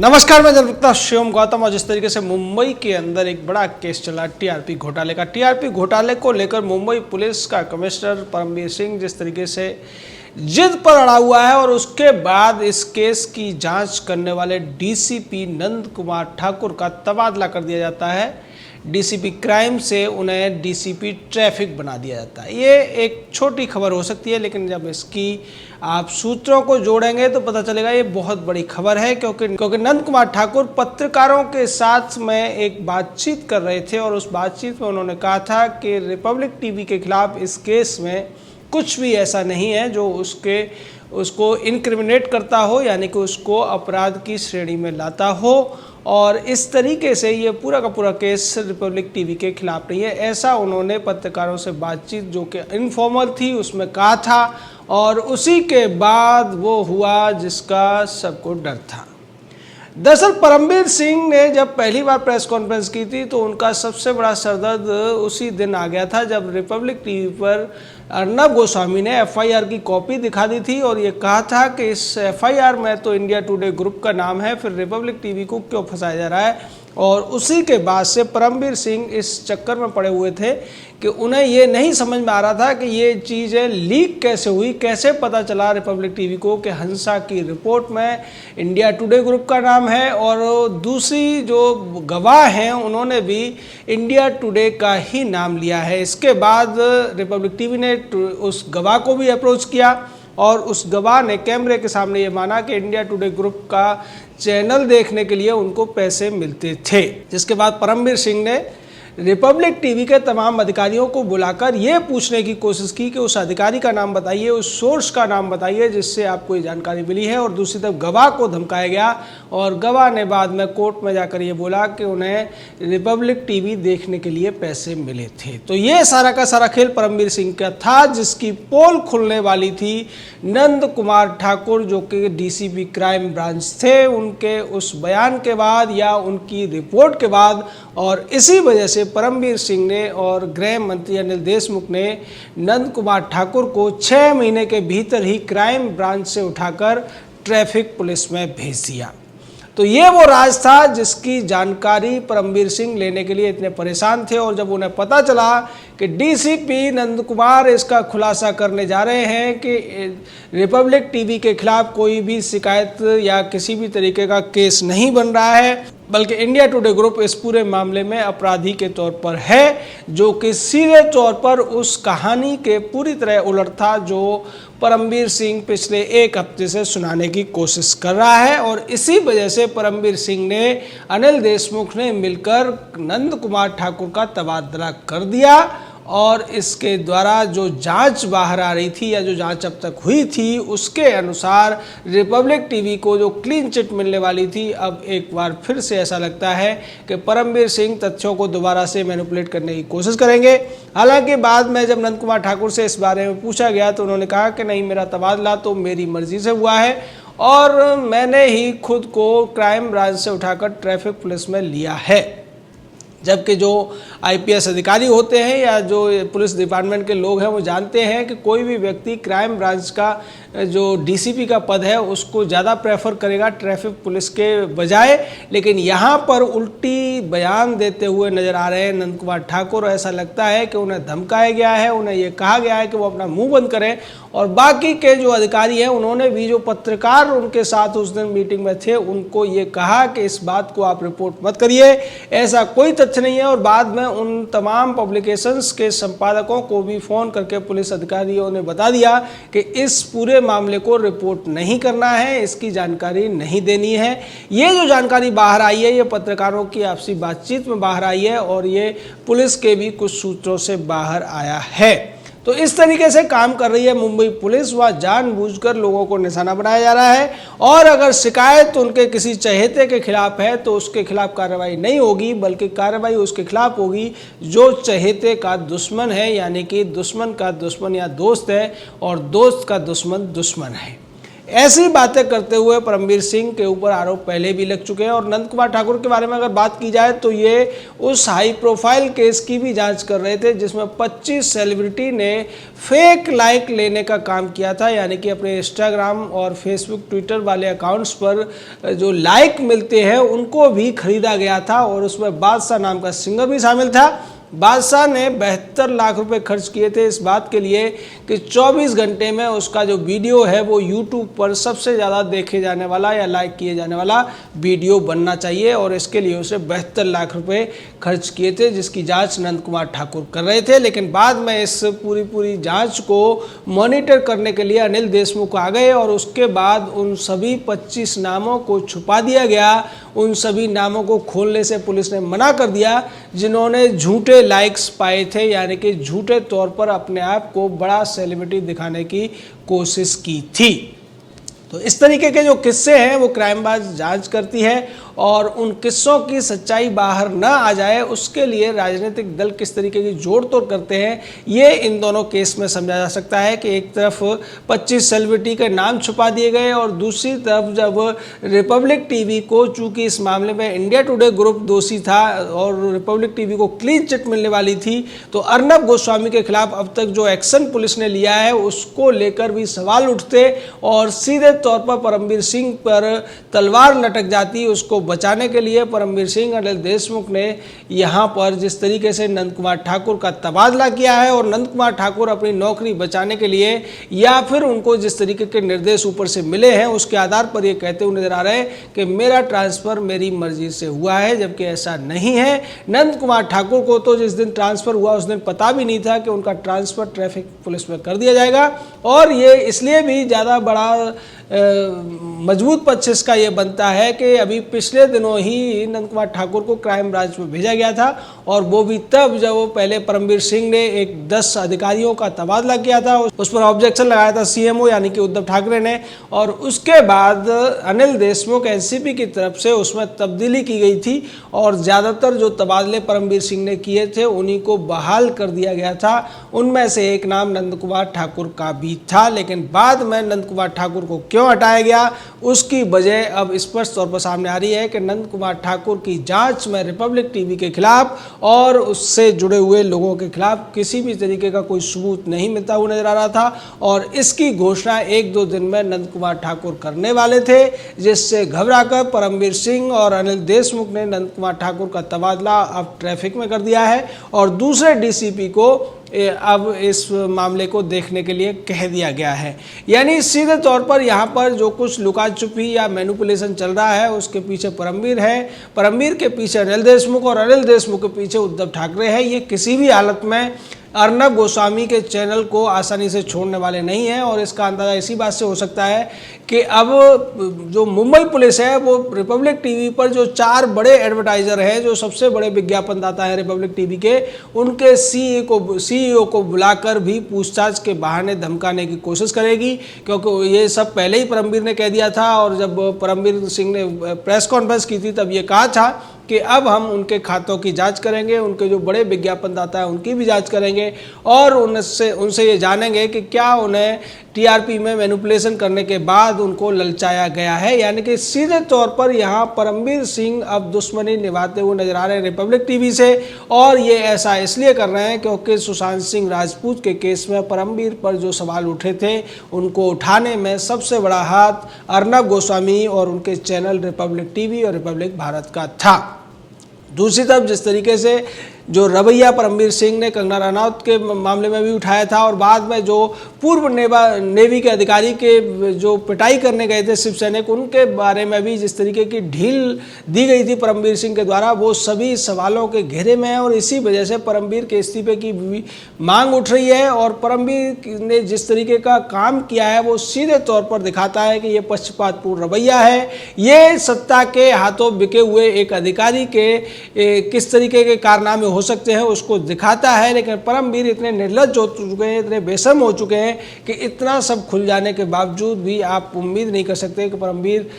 नमस्कार, मैं जनप्रता शिवम गौतम। और जिस तरीके से मुंबई के अंदर एक बड़ा केस चला टीआरपी घोटाले का, टीआरपी घोटाले को लेकर मुंबई पुलिस का कमिश्नर परमबीर सिंह जिस तरीके से जिद पर अड़ा हुआ है और उसके बाद इस केस की जांच करने वाले डीसीपी नंद कुमार ठाकुर का तबादला कर दिया जाता है। डीसीपी क्राइम से उन्हें डीसीपी ट्रैफिक बना दिया जाता है। ये एक छोटी खबर हो सकती है, लेकिन जब इसकी आप सूत्रों को जोड़ेंगे तो पता चलेगा ये बहुत बड़ी खबर है, क्योंकि नंद कुमार ठाकुर पत्रकारों के साथ में एक बातचीत कर रहे थे और उस बातचीत में उन्होंने कहा था कि रिपब्लिक टीवी के खिलाफ इस केस में कुछ भी ऐसा नहीं है जो उसको इनक्रिमिनेट करता हो, यानी कि उसको अपराध की श्रेणी में लाता हो। और इस तरीके से ये पूरा का पूरा केस रिपब्लिक टीवी के खिलाफ नहीं है, ऐसा उन्होंने पत्रकारों से बातचीत जो कि इनफॉर्मल थी उसमें कहा था। और उसी के बाद वो हुआ जिसका सबको डर था। दरअसल परमबीर सिंह ने जब पहली बार प्रेस कॉन्फ्रेंस की थी तो उनका सबसे बड़ा सरदर्द उसी दिन आ गया था जब रिपब्लिक टीवी पर अर्नब गोस्वामी ने एफआईआर की कॉपी दिखा दी थी और ये कहा था कि इस एफआईआर में तो इंडिया टुडे ग्रुप का नाम है, फिर रिपब्लिक टीवी को क्यों फंसाया जा रहा है। और उसी के बाद से परमबीर सिंह इस चक्कर में पड़े हुए थे कि उन्हें ये नहीं समझ में आ रहा था कि ये चीज़ें लीक कैसे हुई, कैसे पता चला रिपब्लिक टीवी को कि हंसा की रिपोर्ट में इंडिया टुडे ग्रुप का नाम है और दूसरी जो गवाह हैं उन्होंने भी इंडिया टुडे का ही नाम लिया है। इसके बाद रिपब्लिक टीवी ने उस गवाह को भी अप्रोच किया और उस गवाह ने कैमरे के सामने ये माना कि इंडिया टुडे ग्रुप का चैनल देखने के लिए उनको पैसे मिलते थे। जिसके बाद परमबीर सिंह ने रिपब्लिक टीवी के तमाम अधिकारियों को बुलाकर ये पूछने की कोशिश की कि उस अधिकारी का नाम बताइए, उस सोर्स का नाम बताइए जिससे आपको ये जानकारी मिली है। और दूसरी तरफ गवाह को धमकाया गया और गवाह ने बाद में कोर्ट में जाकर ये बोला कि उन्हें रिपब्लिक टीवी देखने के लिए पैसे मिले थे। तो ये सारा का सारा खेल परमबीर सिंह का था, जिसकी पोल खुलने वाली थी नंद कुमार ठाकुर जो कि डीसीपी क्राइम ब्रांच थे, उनके उस बयान के बाद या उनकी रिपोर्ट के बाद। और इसी वजह से परमबीर सिंह ने और गृह मंत्री अनिल देशमुख ने नंद कुमार ठाकुर को 6 महीने के भीतर ही क्राइम ब्रांच से उठाकर ट्रैफिक पुलिस में भेज दिया। तो ये वो राज था जिसकी जानकारी परमबीर सिंह लेने के लिए इतने परेशान थे। और जब उन्हें पता चला कि डीसीपी नंद कुमार इसका खुलासा करने जा रहे हैं कि रिपब्लिक टीवी के खिलाफ कोई भी शिकायत या किसी भी तरीके का केस नहीं बन रहा है, बल्कि इंडिया टुडे ग्रुप इस पूरे मामले में अपराधी के तौर पर है, जो कि सीधे तौर पर उस कहानी के पूरी तरह उलट था जो परमबीर सिंह पिछले एक हफ्ते से सुनाने की कोशिश कर रहा है। और इसी वजह से परमबीर सिंह ने अनिल देशमुख ने मिलकर नंद कुमार ठाकुर का तबादला कर दिया। और इसके द्वारा जो जांच बाहर आ रही थी या जो जांच अब तक हुई थी उसके अनुसार रिपब्लिक टीवी को जो क्लीन चिट मिलने वाली थी, अब एक बार फिर से ऐसा लगता है कि परमबीर सिंह तथ्यों को दोबारा से मैनिपुलेट करने की कोशिश करेंगे। हालांकि बाद में जब नंद कुमार ठाकुर से इस बारे में पूछा गया तो उन्होंने कहा कि नहीं, मेरा तबादला तो मेरी मर्जी से हुआ है और मैंने ही खुद को क्राइम ब्रांच से उठाकर ट्रैफिक पुलिस में लिया है। जबकि जो आईपीएस अधिकारी होते हैं या जो पुलिस डिपार्टमेंट के लोग हैं वो जानते हैं कि कोई भी व्यक्ति क्राइम ब्रांच का जो डीसीपी का पद है उसको ज़्यादा प्रेफर करेगा ट्रैफिक पुलिस के बजाय। लेकिन यहाँ पर उल्टी बयान देते हुए नज़र आ रहे हैं नंद कुमार ठाकुर। ऐसा लगता है कि उन्हें धमकाया गया है, उन्हें ये कहा गया है कि वो अपना मुंह बंद करें। और बाकी के जो अधिकारी हैं उन्होंने भी, जो पत्रकार उनके साथ उस दिन मीटिंग में थे, उनको ये कहा कि इस बात को आप रिपोर्ट मत करिए, ऐसा कोई तथ्य नहीं है। और बाद में उन तमाम पब्लिकेशंस के संपादकों को भी फ़ोन करके पुलिस अधिकारियों ने बता दिया कि इस पूरे मामले को रिपोर्ट नहीं करना है, इसकी जानकारी नहीं देनी है। ये जो जानकारी बाहर आई है ये पत्रकारों की आपसी बातचीत में बाहर आई है और ये पुलिस के भी कुछ सूत्रों से बाहर आया है। तो इस तरीके से काम कर रही है मुंबई पुलिस, वह जानबूझकर लोगों को निशाना बनाया जा रहा है। और अगर शिकायत उनके किसी चहेते के खिलाफ है तो उसके खिलाफ कार्रवाई नहीं होगी, बल्कि कार्रवाई उसके खिलाफ होगी जो चहेते का दुश्मन है, यानी कि दुश्मन का दुश्मन या दोस्त है और दोस्त का दुश्मन दुश्मन है। ऐसी बातें करते हुए परमवीर सिंह के ऊपर आरोप पहले भी लग चुके हैं। और नंद कुमार ठाकुर के बारे में अगर बात की जाए तो ये उस हाई प्रोफाइल केस की भी जांच कर रहे थे जिसमें 25 सेलिब्रिटी ने फेक लाइक लेने का काम किया था, यानी कि अपने इंस्टाग्राम और फेसबुक ट्विटर वाले अकाउंट्स पर जो लाइक मिलते हैं उनको भी खरीदा गया था और उसमें बादशाह नाम का सिंगर भी शामिल था। बादशाह ने 72 लाख रुपए खर्च किए थे इस बात के लिए कि 24 घंटे में उसका जो वीडियो है वो यूट्यूब पर सबसे ज़्यादा देखे जाने वाला या लाइक किए जाने वाला वीडियो बनना चाहिए, और इसके लिए उसे 72 लाख रुपए खर्च किए थे, जिसकी जांच नंद कुमार ठाकुर कर रहे थे। लेकिन बाद में इस पूरी जांच को मॉनिटर करने के लिए अनिल देशमुख आ गए और उसके बाद उन सभी 25 नामों को छुपा दिया गया। उन सभी नामों को खोलने से पुलिस ने मना कर दिया जिन्होंने झूठे लाइक्स पाए थे, यानी कि झूठे तौर पर अपने आप को बड़ा सेलिब्रिटी दिखाने की कोशिश की थी। तो इस तरीके के जो किस्से हैं वो क्राइम ब्रांच जांच करती है और उन किस्सों की सच्चाई बाहर न आ जाए उसके लिए राजनीतिक दल किस तरीके की जोड़ तोड़ करते हैं ये इन दोनों केस में समझा जा सकता है कि एक तरफ 25 सेलिब्रिटी के नाम छुपा दिए गए और दूसरी तरफ जब रिपब्लिक टीवी को, चूंकि इस मामले में इंडिया टुडे ग्रुप दोषी था और रिपब्लिक टीवी को क्लीन चिट मिलने वाली थी, तो अर्नब गोस्वामी के खिलाफ अब तक जो एक्शन पुलिस ने लिया है उसको लेकर भी सवाल उठते और सीधे तौर पर परमवीर सिंह पर तलवार लटक जाती। उसको बचाने के लिए परमवीर सिंह, अनिल देशमुख ने यहाँ पर जिस तरीके से नंद कुमार ठाकुर का तबादला किया है और नंद कुमार ठाकुर अपनी नौकरी बचाने के लिए या फिर उनको जिस तरीके के निर्देश ऊपर से मिले हैं उसके आधार पर ये कहते हुए नजर आ रहे हैं कि मेरा ट्रांसफर मेरी मर्जी से हुआ है, जबकि ऐसा नहीं है। नंद कुमार ठाकुर को तो जिस दिन ट्रांसफर हुआ उस दिन पता भी नहीं था कि उनका ट्रांसफर ट्रैफिक पुलिस में कर दिया जाएगा, और ये इसलिए भी ज़्यादा बड़ा मजबूत पक्ष इसका ये बनता है कि अभी पिछले दिनों ही नंद कुमार ठाकुर को क्राइम ब्रांच में भेजा गया था, और वो भी तब जब वो पहले परमवीर सिंह ने एक 10 अधिकारियों का तबादला किया था, उस पर ऑब्जेक्शन लगाया था सीएमओ यानी कि उद्धव ठाकरे ने, और उसके बाद अनिल देशमुख एनसीपी की तरफ से उसमें तब्दीली की गई थी और ज़्यादातर जो तबादले परमवीर सिंह ने किए थे उन्हीं को बहाल कर दिया गया था। उनमें से एक नाम नंद कुमार ठाकुर का भी था, लेकिन बाद में नंद कुमार ठाकुर को क्यों हटाया गया उसकी वजह अब स्पष्ट तौर पर सामने आ रही है कि नंद कुमार ठाकुर की जांच में रिपब्लिक टीवी के खिलाफ और उससे जुड़े हुए लोगों के खिलाफ किसी भी तरीके का कोई सबूत नहीं मिलता हुआ नजर आ रहा था, और इसकी घोषणा 1-2 दिन में नंद कुमार ठाकुर करने वाले थे, जिससे घबराकर परमवीर सिंह और अनिल देशमुख ने नंद कुमार ठाकुर का तबादला अब ट्रैफिक में कर दिया है और दूसरे डीसीपी को अब इस मामले को देखने के लिए कह दिया गया है। यानी सीधे तौर पर यहाँ पर जो कुछ लुका छुपी या मैनिपुलेशन चल रहा है उसके पीछे परमवीर है, परमवीर के पीछे अनिल देशमुख और अनिल देशमुख के पीछे उद्धव ठाकरे है। ये किसी भी हालत में अर्नब गोस्वामी के चैनल को आसानी से छोड़ने वाले नहीं हैं, और इसका अंदाज़ा इसी बात से हो सकता है कि अब जो मुंबई पुलिस है वो रिपब्लिक टीवी पर जो 4 बड़े एडवर्टाइज़र हैं, जो सबसे बड़े विज्ञापनदाता हैं रिपब्लिक टीवी के, उनके सीईओ को बुलाकर भी पूछताछ के बहाने धमकाने की कोशिश करेगी, क्योंकि ये सब पहले ही परमवीर ने कह दिया था। और जब परमवीर सिंह ने प्रेस कॉन्फ्रेंस की थी तब ये कहा था कि अब हम उनके खातों की जांच करेंगे, उनके जो बड़े विज्ञापनदाता हैं उनकी भी जांच करेंगे और उनसे ये जानेंगे कि क्या उन्हें टीआरपी में मैनिपुलेशन करने के बाद उनको ललचाया गया है। यानी कि सीधे तौर पर यहाँ परमवीर सिंह अब दुश्मनी निभाते हुए नजर आ रहे हैं रिपब्लिक टीवी से, और ये ऐसा इसलिए कर रहे हैं क्योंकि सुशांत सिंह राजपूत के केस में परमवीर पर जो सवाल उठे थे उनको उठाने में सबसे बड़ा हाथ अर्नब गोस्वामी और उनके चैनल रिपब्लिक टीवी और रिपब्लिक भारत का था। दूसरी तरफ जिस तरीके से जो रवैया परमवीर सिंह ने कंगना रनौत के मामले में भी उठाया था, और बाद में जो पूर्व नेवी के अधिकारी के जो पिटाई करने गए थे शिव सैनिक, उनके बारे में भी जिस तरीके की ढील दी गई थी परमवीर सिंह के द्वारा, वो सभी सवालों के घेरे में है और इसी वजह से परमवीर के इस्तीफे की भी मांग उठ रही है। और परमवीर ने जिस तरीके का काम किया है वो सीधे तौर पर दिखाता है कि ये पक्षपातपूर्ण रवैया है, ये सत्ता के हाथों बिके हुए एक अधिकारी के किस तरीके के कारनामे हो सकते हैं उसको दिखाता है। लेकिन परमवीर इतने निर्लज्ज हो चुके हैं, इतने बेशर्म हो चुके हैं कि इतना सब खुल जाने के बावजूद भी आप उम्मीद नहीं कर सकते कि परमवीर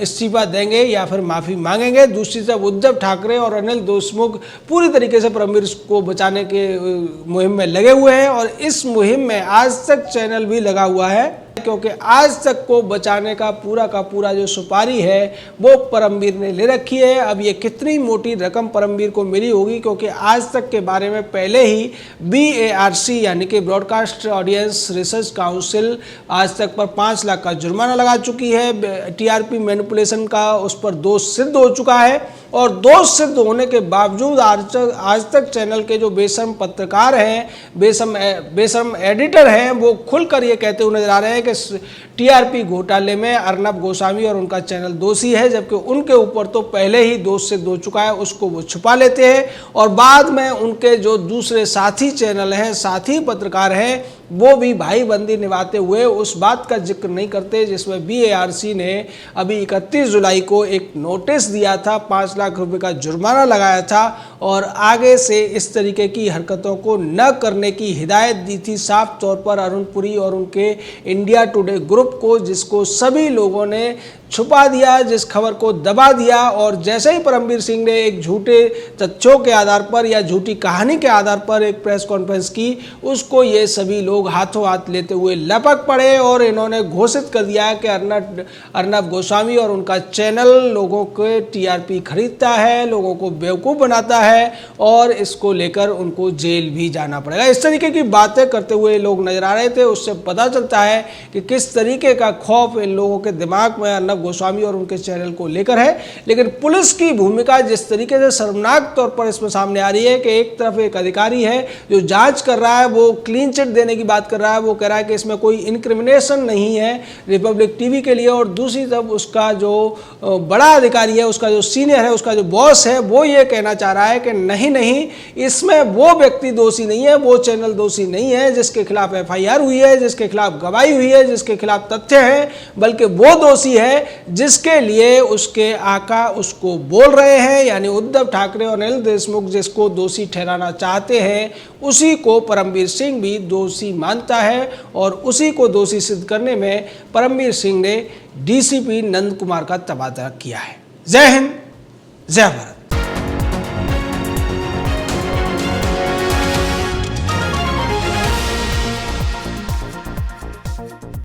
इस्तीफा देंगे या फिर माफ़ी मांगेंगे। दूसरी तरफ उद्धव ठाकरे और अनिल देशमुख पूरी तरीके से परमवीर को बचाने के मुहिम में लगे हुए हैं, और इस मुहिम में आज तक चैनल भी लगा हुआ है क्योंकि आज तक को बचाने का पूरा जो सुपारी है वो परमवीर ने ले रखी है। अब ये कितनी मोटी रकम परमवीर को मिली होगी, क्योंकि आज तक के बारे में पहले ही BARC यानी कि ब्रॉडकास्ट ऑडियंस रिसर्च काउंसिल आज तक पर 5 लाख का जुर्माना लगा चुकी है। TRP मैनिपुलेशन का उस पर दोष सिद्ध हो चुका है और दोष सिद्ध होने के बावजूद आज तक चैनल के जो बेशर्म पत्रकार हैं, बेशर्म एडिटर हैं, वो खुलकर ये कहते हुए नजर आ रहे हैं कि TRP घोटाले में अर्नब गोस्वामी और उनका चैनल दोषी है, जबकि उनके ऊपर तो पहले ही दोष सिद्ध हो चुका है। उसको वो छुपा लेते हैं और बाद में उनके जो दूसरे साथी चैनल हैं, साथी पत्रकार हैं, वो भी भाईबंदी निभाते हुए उस बात का जिक्र नहीं करते जिसमें BARC ने अभी 31 जुलाई को एक नोटिस दिया था, 5 लाख रुपए का जुर्माना लगाया था और आगे से इस तरीके की हरकतों को न करने की हिदायत दी थी साफ तौर पर अरुण पुरी और उनके इंडिया टुडे ग्रुप को, जिसको सभी लोगों ने छुपा दिया, जिस खबर को दबा दिया। और जैसे ही परमवीर सिंह ने एक झूठे तथ्यों के आधार पर या झूठी कहानी के आधार पर एक प्रेस कॉन्फ्रेंस की, उसको ये सभी लोग हाथों हाथ लेते हुए लपक पड़े और इन्होंने घोषित कर दिया कि अर्नब गोस्वामी और उनका चैनल लोगों के TRP खरीदता है, लोगों को बेवकूफ़ बनाता है और इसको लेकर उनको जेल भी जाना पड़ेगा। इस तरीके की बातें करते हुए लोग नजर आ रहे थे। उससे पता चलता है कि किस तरीके का खौफ इन लोगों के दिमाग में अर्नब गोस्वामी और उनके चैनल को लेकर है। लेकिन पुलिस की भूमिका जिस तरीके से शर्मनाक तौर पर इसमें सामने आ रही है कि एक तरफ एक अधिकारी है जो जांच कर रहा है, वो क्लीन चिट देने की बात कर रहा है, वो कह रहा है कि इसमें कोई इनक्रिमिनेशन नहीं है रिपब्लिक टीवी के लिए, और दूसरी तरफ उसका जो बड़ा अधिकारी है, उसका जो सीनियर है, उसका जो बॉस है, वो ये कहना चाह रहा है कि नहीं, इसमें वो व्यक्ति दोषी नहीं है, वो चैनल दोषी नहीं है जिसके खिलाफ FIR हुई है, जिसके खिलाफ गवाही हुई है, जिसके खिलाफ तथ्य हैं, बल्कि वो दोषी है जिसके लिए उसके आका उसको बोल रहे हैं, यानी उद्धव ठाकरे और अनिल देशमुख जिसको दोषी ठहराना चाहते हैं, उसी को परमवीर सिंह भी दोषी मानता है और उसी को दोषी सिद्ध करने में परमवीर सिंह ने DCP नंद कुमार का तबादला किया है। जय हिंद, जय भारत।